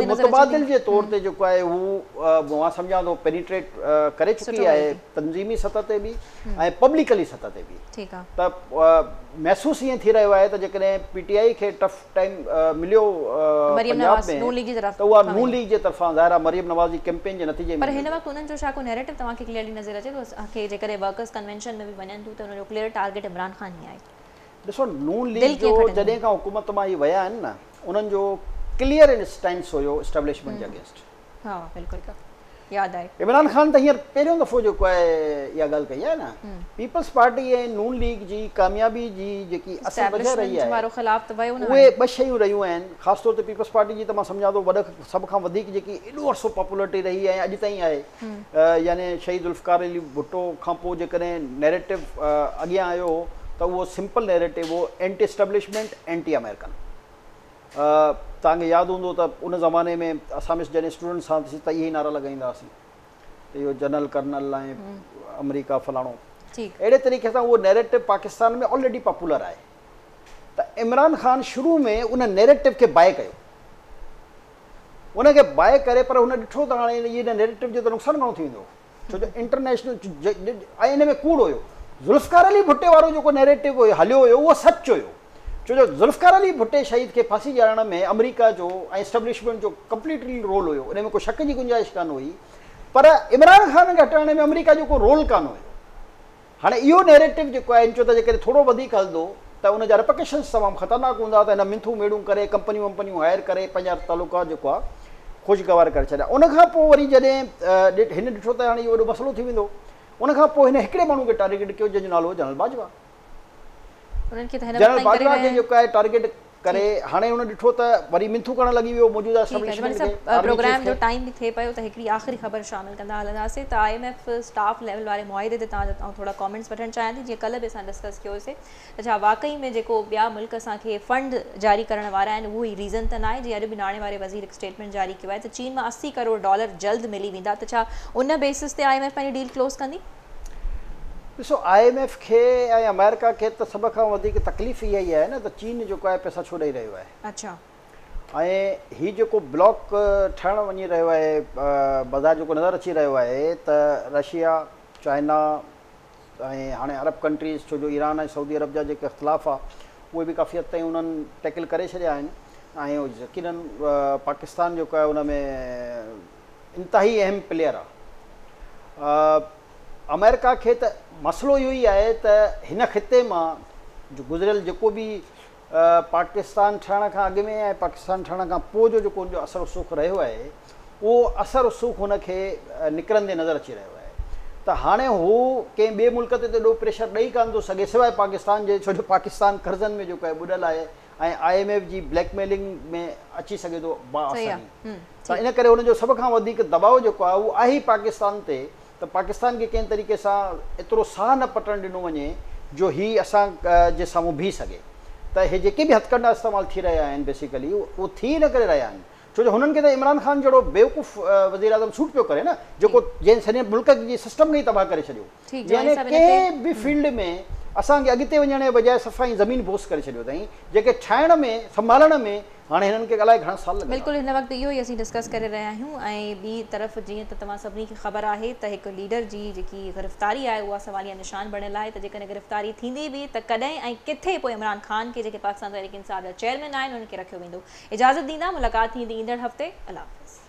मुतबादिल जे तौर ते जेको आहे हू मां सम्झां थो पेनिट्रेट करे चुकी आहे तंज़ीमी सतह ते बि ऐं पब्लिकली सतह ते बि। त महसूसु ईअं थी रहियो आहे त जेकॾहिं पीटीआई खे टफ टाइम मिलियो पंजाब में त उहा नून लीग जे तरफ़ां ज़ाहिर आहे मरियम नवाज़ जी कैंपेन जे नतीजे में। पर हिन वक़्तु उन्हनि जो छा को नैरेटिव तव्हांखे क्लियरली नज़र अचे थो कि जेकॾहिं वर्कर्स कन्वेंशन में बि वञनि थियूं त हुनजो क्लियर टारगेट इमरान ख़ान ई आहे? ॾिसो नून लीग जो जॾहिं खां हुकूमत मां इहे विया आहिनि न उन्हनि जो क्लियर इन स्टैंड्स हुयो एस्टेब्लिशमेंट जे अगेंस्ट। हा बिल्कुलु यादि आहे। इमरान ख़ान त हींअर पहिरियों दफ़ो जेको आहे इहा ॻाल्हि कई आहे न, पीपल्स पार्टी ऐं नून लीग जी कामयाबी जी जेकी असर वजह रही आहे उहे ॿ शयूं रहियूं आहिनि। ख़ासि तौर ते पीपल्स पार्टी जी त मां सम्झां थो वॾे सभ खां वधीक जेकी एॾो अर्सो पॉपुलरिटी रही ऐं अॼु ताईं आहे, यानी शहीद ज़ुल्फ़िकार अली भुट्टो खां पोइ जेकॾहिं नैरेटिव अॻियां आयो त उहो सिंपल नैरेटिव हो एंटी एस्टेब्लिशमेंट एंटी अमेरिकन। तव्हांखे यादि हूंदो त उन ज़माने में असां में जॾहिं स्टूडेंट्स हुआसीं त इहे ई नारा लॻाईंदा हुआसीं त इहो जनरल कर्नल ऐं अमेरिका फलाणो। अहिड़े तरीक़े सां उहो नैरेटिव पाकिस्तान में ऑलरेडी पॉपुलर आहे। त इमरान ख़ान शुरू में उन नैरेटिव खे बाए कयो, उनखे बाए करे, पर हुन ॾिठो त हाणे इहे नैरेटिव जो त नुक़सानु घणो थी वेंदो, छो जो इंटरनेशनल ऐं इन में कूड़ हुयो। ज़ुल्फ़िकार अली भुट्टे वारो जेको नैरेटिव हलियो हुयो उहो सच हुयो, छो जो ज़ुल्फ़िकार अली भुट्टे शहीद खे फांसी ॾियारण में अमेरिका जो ऐं एस्टेब्लिशमेंट जो कंप्लीटली रोल हुयो, उन में को शक जी गुंजाइश कान हुई। पर इमरान ख़ान खे हटाइण में अमेरिका जो को रोल कान हुयो। हाणे इहो नैरेटिव जेको आहे चो त जेकॾहिं थोरो वधीक हलंदो त उन जा रिपरकशन्स तमामु ख़तरनाक हूंदा त हिन मिंथू मेड़ूं करे कंपनियूं वंपनियूं हायर करे पंहिंजा तालुका जेको आहे ख़ुशगवार करे छॾिया। उनखां पोइ वरी जॾहिं हिन ॾिठो त हाणे इहो वॾो मसइलो थी वेंदो, उनखां पोइ हिन हिकिड़े माण्हू खे टारगेट कयो जंहिंजो नालो जनरल बाजवा। जनरल बाजवा खे जेको आहे टारगेट करे हाणे हुन ॾिठो त वरी मिंथू करणु लॻी वियो मौजूदा एस्टेब्लिशमेंट खे। प्रोग्राम जो टाइम बि थिए पियो त हिकिड़ी आख़िरी ख़बर शामिल कंदा हलंदासीं। त IMF स्टाफ लेवल वारे मुआहिदे ते तव्हां थोरा कॉमेंट्स वठणु चाहियां थी। जीअं कल्ह बि असां डिस्कस कयोसीं त छा वाकई में जेको ॿिया मुल्क असांखे फंड जारी करण वारा आहिनि उहो ई रीज़न त न आहे? जीअं अॼु बि नाणे वारे वज़ीर हिकु स्टेटमेंट जारी कयो आहे त चीन मां $80 करोड़ जल्द मिली वेंदा, त छा उन बेसिस ते IMF पंहिंजी डील क्लोज़ कंदी? ॾिसो IMF खे ऐं अमेरिका खे त सभ खां वधीक तकलीफ़ इहा ई आहे न त चीन जेको आहे पैसा छो ॾेई रहियो आहे। अच्छा। ऐं हीउ जेको ब्लॉक ठहणु वञी रहियो आहे, बाज़ारि जेको नज़र अची रहियो आहे त रशिया, चाइना ऐं हाणे अरब कंट्रीज़, छो जो ईरान ऐं सऊदी अरब जा जेके इख़्तिलाफ़ आहे उहे बि काफ़ी हद ताईं उन्हनि टैकल करे छॾिया आहिनि। ऐं यकीनन पाकिस्तान जेको आहे उन में इंतिहाई अहम प्लेयर आहे। अमेरिका खे त मसइलो इहो ई आहे त हिन ख़िते मां गुज़िरियल जेको बि पाकिस्तान ठहण खां अॻु में ऐं पाकिस्तान ठहण खां पोइ जो जेको असर रसूख़ रहियो आहे उहो असर रसूख़ हुनखे निकिरंदे नज़र अची रहियो आहे। त हाणे हू कंहिं ॿिए मुल्क ते एॾो प्रेशर ॾेई कान थो सघे सवाइ पाकिस्तान जे, छो जो पाकिस्तान कर्ज़नि में जेको आहे ॿुॾल आहे ऐं IMF जी ब्लैकमेलिंग में अची सघे थो बाआसानी। त इन करे हुनजो सभ खां वधीक दबाव जेको आहे उहो आहे ई पाकिस्तान ते, त पाकिस्तान खे कंहिं तरीक़े सां एतिरो साह न पटणु ॾिनो वञे जो हीउ असां जे साम्हूं बीह सघे। त हे जेके बि हथकंडा इस्तेमालु थी रहिया आहिनि बेसिकली उहो थी न करे रहिया आहिनि, छो जो हुननि खे त इमरान ख़ान जहिड़ो बेवकूफ़ वज़ीर आज़म सूट पियो करे न, जेको जंहिं सॼे मुल्क जी सिस्टम खे ई तबाह करे छॾियो। यानी कंहिं बि फील्ड में असांखे अॻिते वञण जे बजाए सफ़ाई ज़मीन बोस करे छॾियो अथई, जेके ठाहिण में संभालण में हाणे हिननि खे अलाए घणा साल लॻा। बिल्कुलु हिन वक़्तु इहो ई असीं डिस्कस करे रहिया आहियूं। ऐं ॿी तरफ़ जीअं त तव्हां सभिनी खे ख़बर आहे त हिकु लीडर जी जेकी गिरफ़्तारी आहे उहा सवालिया निशान बणियल आहे, त जेकॾहिं गिरफ़्तारी थींदी बि त कॾहिं ऐं किथे पोइ इमरान ख़ान खे जेके पाकिस्तान तहरीक इंसाफ जा चेयरमैन आहिनि उन्हनि खे रखियो वेंदो। इजाज़त ॾींदा, मुलाक़ात थींदी ईंदड़ हफ़्ते। अल्लाह हाफ़िज़।